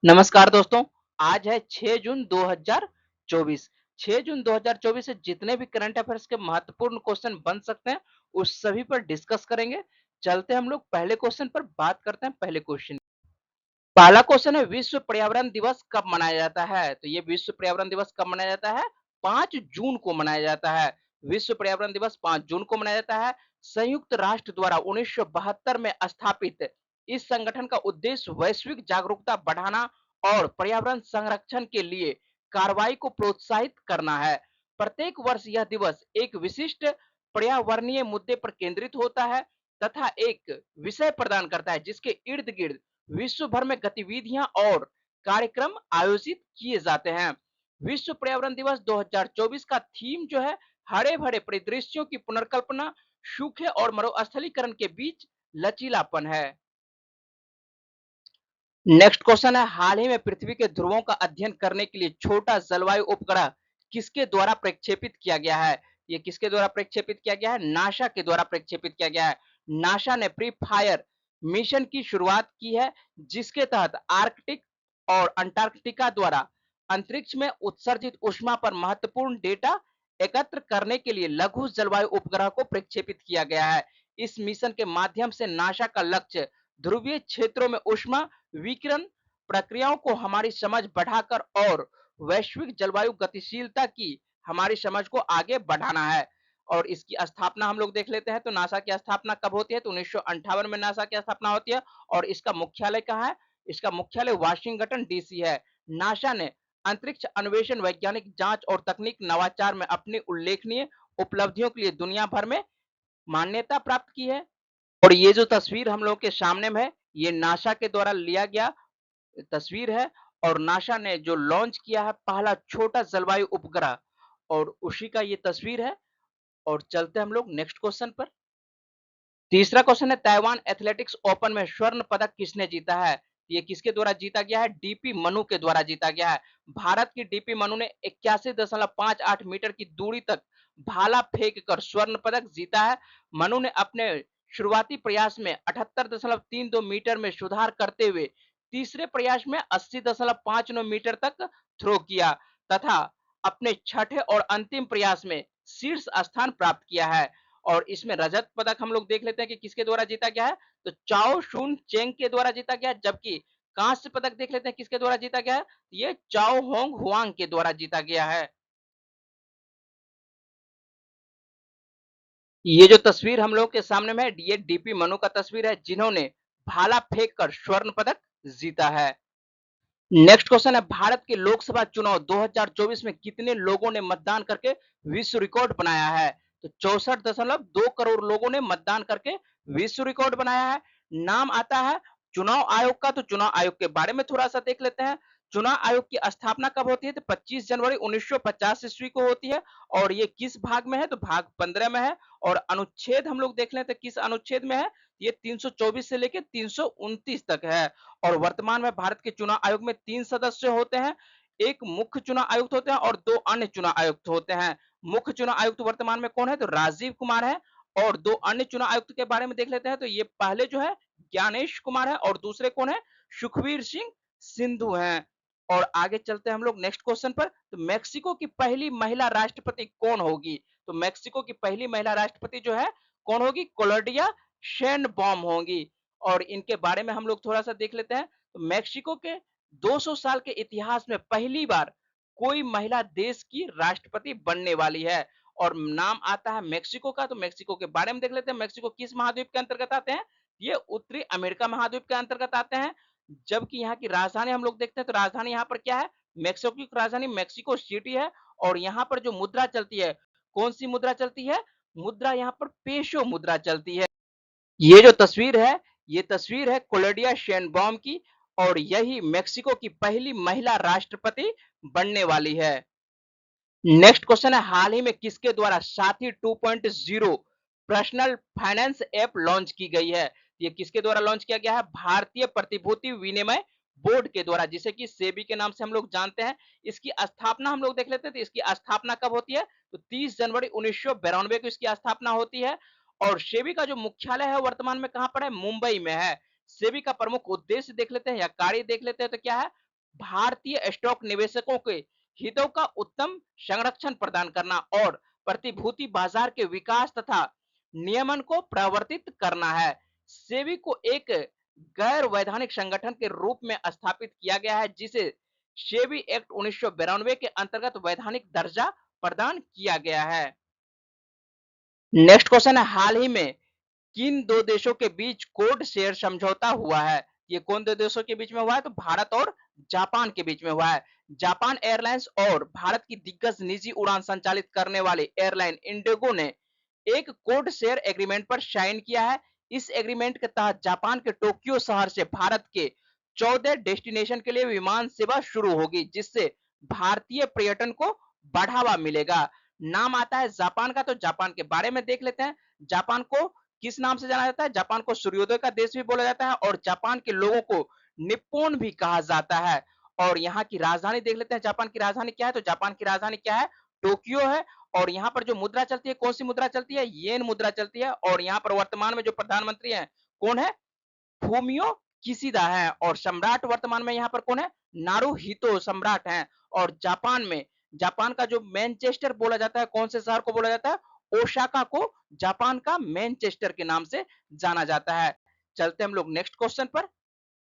नमस्कार दोस्तों, आज है 6 जून 2024। 6 जून 2024 से जितने भी करंट अफेयर्स के महत्वपूर्ण क्वेश्चन बन सकते हैं, उस सभी पर डिस्कस करेंगे। चलते हम लोग पहले क्वेश्चन पर बात करते हैं पहले क्वेश्चन। पहला क्वेश्चन है विश्व पर्यावरण दिवस कब मनाया जाता है? तो ये विश्व पर्यावरण दिवस कब मनाया जाता है? 5 जून को मनाया जाता है। विश्व पर्यावरण दिवस 5 जून को मनाया जाता है। संयुक्त राष्ट्र द्वारा 1972 में स्थापित इस संगठन का उद्देश्य वैश्विक जागरूकता बढ़ाना और पर्यावरण संरक्षण के लिए कार्रवाई को प्रोत्साहित करना है। प्रत्येक वर्ष यह दिवस एक विशिष्ट पर्यावरणीय मुद्दे पर केंद्रित होता है तथा एक विषय प्रदान करता है जिसके इर्द गिर्द विश्व भर में गतिविधियां और कार्यक्रम आयोजित किए जाते हैं। विश्व पर्यावरण दिवस 2024 का थीम जो है हरे भरे परिदृश्यों की पुनर्कल्पना, सूखे और मरुस्थलीकरण के बीच लचीलापन है। नेक्स्ट क्वेश्चन है हाल ही में पृथ्वी के ध्रुवों का अध्ययन करने के लिए छोटा जलवायु उपग्रह किसके द्वारा प्रक्षेपित किया गया है? ये किसके द्वारा प्रक्षेपित किया गया है? नासा के द्वारा प्रक्षेपित किया गया है। नासा ने प्री फायर मिशन की शुरुआत की है जिसके तहत आर्कटिक और अंटार्कटिका द्वारा अंतरिक्ष में उत्सर्जित ऊष्मा पर महत्वपूर्ण डेटा एकत्र करने के लिए लघु जलवायु उपग्रह को प्रक्षेपित किया गया है। इस मिशन के माध्यम से नासा का लक्ष्य ध्रुवीय क्षेत्रों में ऊष्मा विकिरण प्रक्रियाओं को हमारी समझ बढ़ाकर और वैश्विक जलवायु गतिशीलता की हमारी समझ को आगे बढ़ाना है। और इसकी स्थापना हम लोग देख लेते हैं। तो नासा की स्थापना कब होती है? तो 1958 में नासा की स्थापना होती है। और इसका मुख्यालय कहाँ है? इसका मुख्यालय वाशिंगटन डीसी है। नासा ने अंतरिक्ष अन्वेषण, वैज्ञानिक जांच और तकनीक नवाचार में अपनी उल्लेखनीय उपलब्धियों के लिए दुनिया भर में मान्यता प्राप्त की है। और ये जो तस्वीर हम लोग के सामने में है, ये नासा के द्वारा लिया गया तस्वीर है। और नासा ने जो लॉन्च किया है पहला छोटा जलवायु उपग्रह, और उसी का ये तस्वीर है। और चलते हम लोग नेक्स्ट क्वेश्चन पर। तीसरा क्वेश्चन है ताइवान एथलेटिक्स ओपन में स्वर्ण पदक किसने जीता है? ये किसके द्वारा जीता गया है? डीपी मनु के द्वारा जीता गया है। भारत की डीपी मनु ने 81.58 मीटर की दूरी तक भाला फेंक कर स्वर्ण पदक जीता है। मनु ने अपने शुरुआती प्रयास में 78.32 मीटर में सुधार करते हुए तीसरे प्रयास में 80.59 मीटर तक थ्रो किया तथा अपने छठे और अंतिम प्रयास में शीर्ष स्थान प्राप्त किया है। और इसमें रजत पदक हम लोग देख लेते हैं कि किसके द्वारा जीता गया है। तो चाओ शुन चेंग के द्वारा जीता गया है। जबकि कांस्य पदक देख लेते हैं किसके द्वारा जीता गया है। ये चाओ होंग हुआंग के द्वारा जीता गया है। ये जो तस्वीर हम लोग के सामने में है, ये डीपी मनु का तस्वीर है जिन्होंने भाला फेंक कर स्वर्ण पदक जीता है। नेक्स्ट क्वेश्चन है भारत के लोकसभा चुनाव 2024 में कितने लोगों ने मतदान करके विश्व रिकॉर्ड बनाया है? तो 64.2 करोड़ लोगों ने मतदान करके विश्व रिकॉर्ड बनाया है। नाम आता है चुनाव आयोग का। तो चुनाव आयोग के बारे में थोड़ा सा देख लेते हैं। चुनाव आयोग की स्थापना कब होती है? तो 25 जनवरी 1950 ईस्वी को होती है। और ये किस भाग में है? तो भाग 15 में है। और अनुच्छेद हम लोग देख लेते हैं किस अनुच्छेद में है। ये 324 से लेकर 329 तक है। और वर्तमान में भारत के चुनाव आयोग में 3 सदस्य होते हैं। एक मुख्य चुनाव आयुक्त होते हैं और 2 अन्य चुनाव आयुक्त होते हैं। मुख्य चुनाव आयुक्त वर्तमान में कौन है? तो राजीव कुमार है। और 2 अन्य चुनाव आयुक्त के बारे में देख लेते हैं। तो ये पहले जो है ज्ञानेश कुमार है और दूसरे कौन है? सुखवीर सिंह सिंधु हैं। और आगे चलते हैं हम लोग नेक्स्ट क्वेश्चन पर। तो मेक्सिको की पहली महिला राष्ट्रपति कौन होगी? तो मेक्सिको की पहली महिला राष्ट्रपति जो है कौन होगी? क्लॉडिया शेनबॉम होंगी। और इनके बारे में हम लोग थोड़ा सा देख लेते हैं। तो मेक्सिको के 200 साल के इतिहास में पहली बार कोई महिला देश की राष्ट्रपति बनने वाली है। और नाम आता है मेक्सिको का। तो मेक्सिको के बारे में देख लेते हैं। मेक्सिको किस महाद्वीप के अंतर्गत आते हैं? ये उत्तरी अमेरिका महाद्वीप के अंतर्गत आते हैं। जबकि यहाँ की राजधानी हम लोग देखते हैं। तो राजधानी यहाँ पर क्या है? मेक्सिको की राजधानी मेक्सिको सिटी है। और यहाँ पर जो मुद्रा चलती है, कौन सी मुद्रा चलती है? मुद्रा यहाँ पर पेशो मुद्रा चलती है। ये जो तस्वीर है, ये तस्वीर है क्लॉडिया शेनबॉम की। और यही मेक्सिको की पहली महिला राष्ट्रपति बनने वाली है। नेक्स्ट क्वेश्चन है हाल ही में किसके द्वारा साथी 2.0 पर्सनल फाइनेंस ऐप लॉन्च की गई है? ये किसके द्वारा लॉन्च किया गया है? भारतीय प्रतिभूति विनिमय बोर्ड के द्वारा, जिसे कि सेबी के नाम से हम लोग जानते हैं। इसकी स्थापना हम लोग देख लेते हैं। तो इसकी स्थापना कब होती है? तो 30 जनवरी 1992 को इसकी स्थापना होती है। और सेबी का जो मुख्यालय है वर्तमान में कहां पर है? मुंबई में है। सेबी का प्रमुख उद्देश्य देख लेते हैं या कार्य देख लेते हैं। तो क्या है? भारतीय स्टॉक निवेशकों के हितों का उत्तम संरक्षण प्रदान करना और प्रतिभूति बाजार के विकास तथा नियमन को प्रवर्तित करना है। सेबी को एक गैर वैधानिक संगठन के रूप में स्थापित किया गया है, जिसे सेबी एक्ट 1992 के अंतर्गत वैधानिक दर्जा प्रदान किया गया है। नेक्स्ट क्वेश्चन है, हाल ही में किन दो देशों के बीच कोड शेयर समझौता हुआ है? ये कौन दो देशों के बीच में हुआ है? तो भारत और जापान के बीच में हुआ है। जापान एयरलाइंस और भारत की दिग्गज निजी उड़ान संचालित करने वाले एयरलाइन इंडिगो ने एक कोड शेयर एग्रीमेंट पर साइन किया है। इस एग्रीमेंट के तहत जापान के टोक्यो शहर से भारत के 14 डेस्टिनेशन के लिए विमान सेवा शुरू होगी, जिससे भारतीय पर्यटन को बढ़ावा मिलेगा। नाम आता है जापान का, तो जापान के बारे में देख लेते हैं। जापान को किस नाम से जाना जाता है? जापान को सूर्योदय का देश भी बोला जाता है और जापान के लोगों को निप्पोन भी कहा जाता है। और यहाँ की राजधानी देख लेते हैं। जापान की राजधानी क्या है? तो जापान की राजधानी क्या है? टोक्यो है। और यहाँ पर जो मुद्रा चलती है, कौन सी मुद्रा चलती है? येन मुद्रा चलती है। और यहाँ पर वर्तमान में जो प्रधानमंत्री है कौन है? फूमियो किशिदा है। और सम्राट वर्तमान में यहाँ पर कौन है? नारुहितो सम्राट हैं। और जापान में जापान का जो मैनचेस्टर बोला जाता है, कौन से शहर को बोला जाता है? ओसाका को जापान का मैनचेस्टर के नाम से जाना जाता है। चलते हम लोग नेक्स्ट क्वेश्चन पर।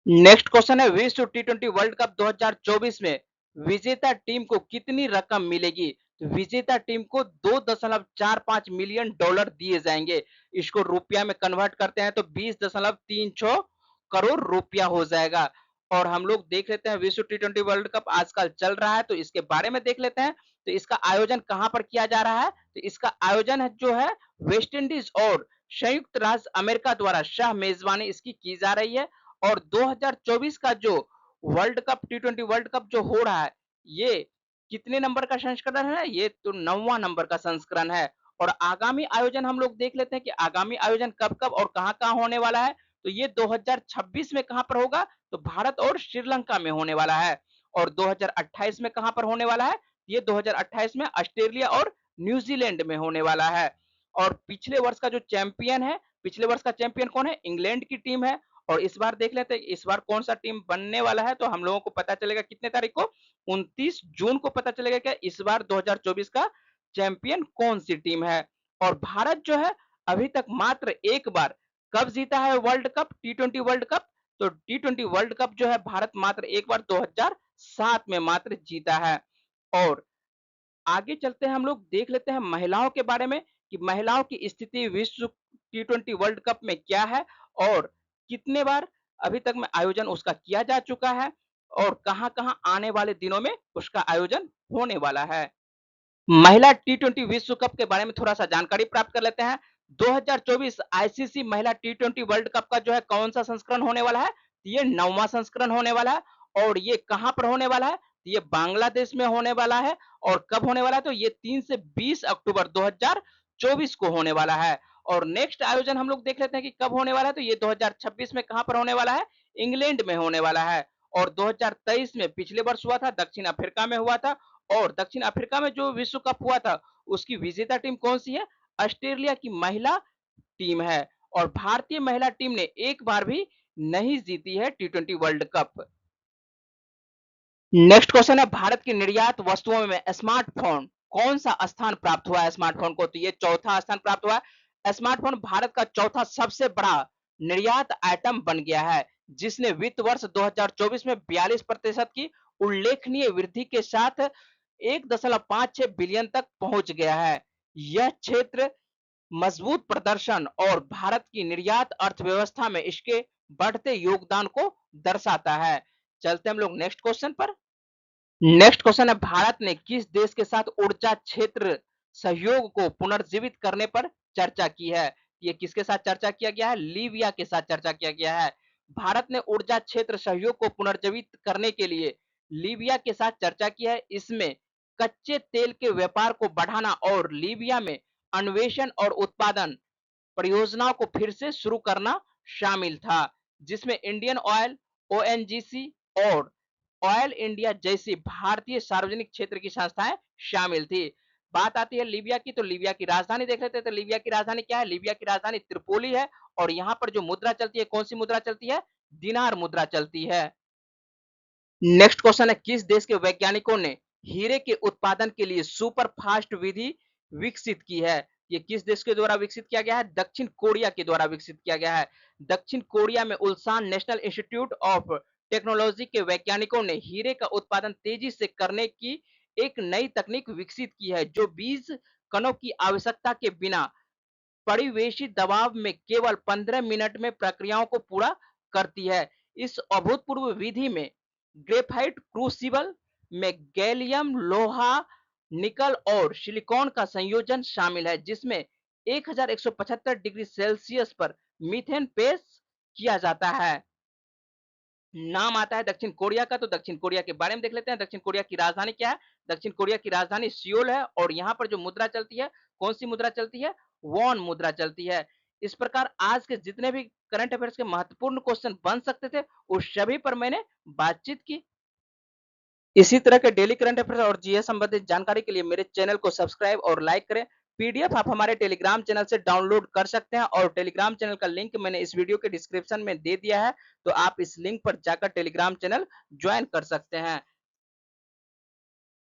नेक्स्ट क्वेश्चन है, विश्व टी20 वर्ल्ड कप 2024 में विजेता टीम को कितनी रकम मिलेगी? तो विजेता टीम को $2.45 मिलियन दिए जाएंगे। इसको रुपया में कन्वर्ट करते हैं तो 20.36 करोड़ रुपया हो जाएगा। और हम लोग देख लेते हैं विश्व टी20 वर्ल्ड कप आजकल चल रहा है, तो इसके बारे में देख लेते हैं। तो इसका आयोजन कहां पर किया जा रहा है? तो इसका आयोजन है जो है वेस्ट इंडीज और संयुक्त राज्य अमेरिका द्वारा सह मेजबानी इसकी की जा रही है। और 2024 का जो वर्ल्ड कप टी20 वर्ल्ड कप जो हो रहा है, ये कितने नंबर का संस्करण है? ये तो 9वां नंबर का संस्करण है। और आगामी आयोजन हम लोग देख लेते हैं कि आगामी आयोजन कब कब और कहां कहां होने वाला है। तो ये 2026 में कहां पर होगा? तो भारत और श्रीलंका में होने वाला है। और 2028 में कहां पर होने वाला है? ये 2028 में ऑस्ट्रेलिया और न्यूजीलैंड में होने वाला है। और पिछले वर्ष का जो चैंपियन है, पिछले वर्ष का चैंपियन कौन है? इंग्लैंड की टीम है। और इस बार देख लेते हैं इस बार कौन सा टीम बनने वाला है। तो हम लोगों को पता चलेगा कितने तारीख को? 29 जून को पता चलेगा कि इस बार 2024 का चैंपियन कौन सी टीम है। और भारत जो है अभी तक मात्र एक बार कब जीता है वर्ल्ड कप, टी20 वर्ल्ड कप? तो टी20 वर्ल्ड कप जो है भारत मात्र एक बार 2007 में मात्र जीता है। और आगे चलते हैं हम लोग देख लेते हैं महिलाओं के बारे में कि महिलाओं की स्थिति विश्व टी20 वर्ल्ड कप में क्या है और कितने बार अभी तक में आयोजन उसका किया जा चुका है और कहां-कहां आने वाले दिनों में उसका आयोजन होने वाला है। महिला टी20 विश्व कप के बारे में थोड़ा सा जानकारी प्राप्त कर लेते हैं। 2024 आईसीसी महिला टी20 वर्ल्ड कप का जो है कौन सा संस्करण होने वाला है? ये 9वां संस्करण होने वाला है। और ये कहां पर होने वाला है? ये बांग्लादेश में होने वाला है। और कब होने वाला है? तो ये 3 से 20 अक्टूबर 2024 को होने वाला है। और नेक्स्ट आयोजन हम लोग देख लेते हैं कि कब होने वाला है। तो ये 2026 में कहां पर होने वाला है? इंग्लैंड में होने वाला है। और 2023 में पिछले वर्ष हुआ था, दक्षिण अफ्रीका में हुआ था। और दक्षिण अफ्रीका में जो विश्व कप हुआ था उसकी विजेता टीम कौन सी है? ऑस्ट्रेलिया की महिला टीम है। और भारतीय महिला टीम ने एक बार भी नहीं जीती है टी20 वर्ल्ड कप। नेक्स्ट क्वेश्चन है, भारत की निर्यात वस्तुओं में स्मार्टफोन कौन सा स्थान प्राप्त हुआ है? स्मार्टफोन को तो ये चौथा स्थान प्राप्त हुआ है। स्मार्टफोन भारत का चौथा सबसे बड़ा निर्यात आइटम बन गया है, जिसने वित्त वर्ष 2024 में 42% की उल्लेखनीय वृद्धि के साथ 1.56 बिलियन तक पहुंच गया है। यह क्षेत्र मजबूत प्रदर्शन और भारत की निर्यात अर्थव्यवस्था में इसके बढ़ते योगदान को दर्शाता है। चलते हम लोग नेक्स्ट क्वेश्चन पर। नेक्स्ट क्वेश्चन है, भारत ने किस देश के साथ ऊर्जा क्षेत्र सहयोग को पुनर्जीवित करने पर चर्चा की है? ये किसके साथ चर्चा किया गया है? लीबिया के साथ चर्चा किया गया है। भारत ने ऊर्जा क्षेत्र सहयोग को पुनर्जीवित करने के लिए लीबिया के साथ चर्चा की है। इसमें कच्चे तेल के व्यापार को बढ़ाना और लीबिया में अन्वेषण और उत्पादन परियोजनाओं को फिर से शुरू करना शामिल था, जिसमें इंडियन ऑयल, ओएनजीसी और ऑयल इंडिया जैसी भारतीय सार्वजनिक क्षेत्र की संस्थाएं शामिल थी। बात आती है लीबिया की, तो लीबिया की राजधानी देख लेते हैं। तो लीबिया की राजधानी क्या है? लीबिया की राजधानी त्रिपोली है। और यहाँ पर जो मुद्रा चलती है, कौन सी मुद्रा चलती है? दिनार मुद्रा चलती है। नेक्स्ट क्वेश्चन है, किस देश के वैज्ञानिकों ने हीरे के उत्पादन के लिए सुपर फास्ट विधि विकसित की है? ये किस देश के द्वारा विकसित किया गया है? दक्षिण कोरिया के द्वारा विकसित किया गया है। दक्षिण कोरिया में उल्सान नेशनल इंस्टीट्यूट ऑफ टेक्नोलॉजी के वैज्ञानिकों ने हीरे का उत्पादन तेजी से करने की एक नई तकनीक विकसित की है, जो 20 कणों की आवश्यकता के बिना परिवेशी दबाव में केवल 15 मिनट में प्रक्रियाओं को पूरा करती है। इस अभूतपूर्व विधि में ग्रेफाइट क्रूसिबल में गैलियम, लोहा, निकल और सिलिकॉन का संयोजन शामिल है, जिसमें 1175 डिग्री सेल्सियस पर मीथेन पेश किया जाता है। नाम आता है दक्षिण कोरिया का, तो दक्षिण कोरिया के बारे में देख लेते हैं। दक्षिण कोरिया की राजधानी क्या है? दक्षिण कोरिया की राजधानी सियोल है और यहाँ पर जो मुद्रा चलती है, कौन सी मुद्रा चलती है? वॉन मुद्रा चलती है। इस प्रकार आज के जितने भी करंट अफेयर्स के महत्वपूर्ण क्वेश्चन बन सकते थे, उस सभी पर मैंने बातचीत की। इसी तरह के डेली करंट अफेयर्स और जीएस संबंधित जानकारी के लिए मेरे चैनल को सब्सक्राइब और लाइक करें। पीडीएफ आप हमारे टेलीग्राम चैनल से डाउनलोड कर सकते हैं और टेलीग्राम चैनल का लिंक मैंने इस वीडियो के डिस्क्रिप्शन में दे दिया है, तो आप इस लिंक पर जाकर टेलीग्राम चैनल ज्वाइन कर सकते हैं।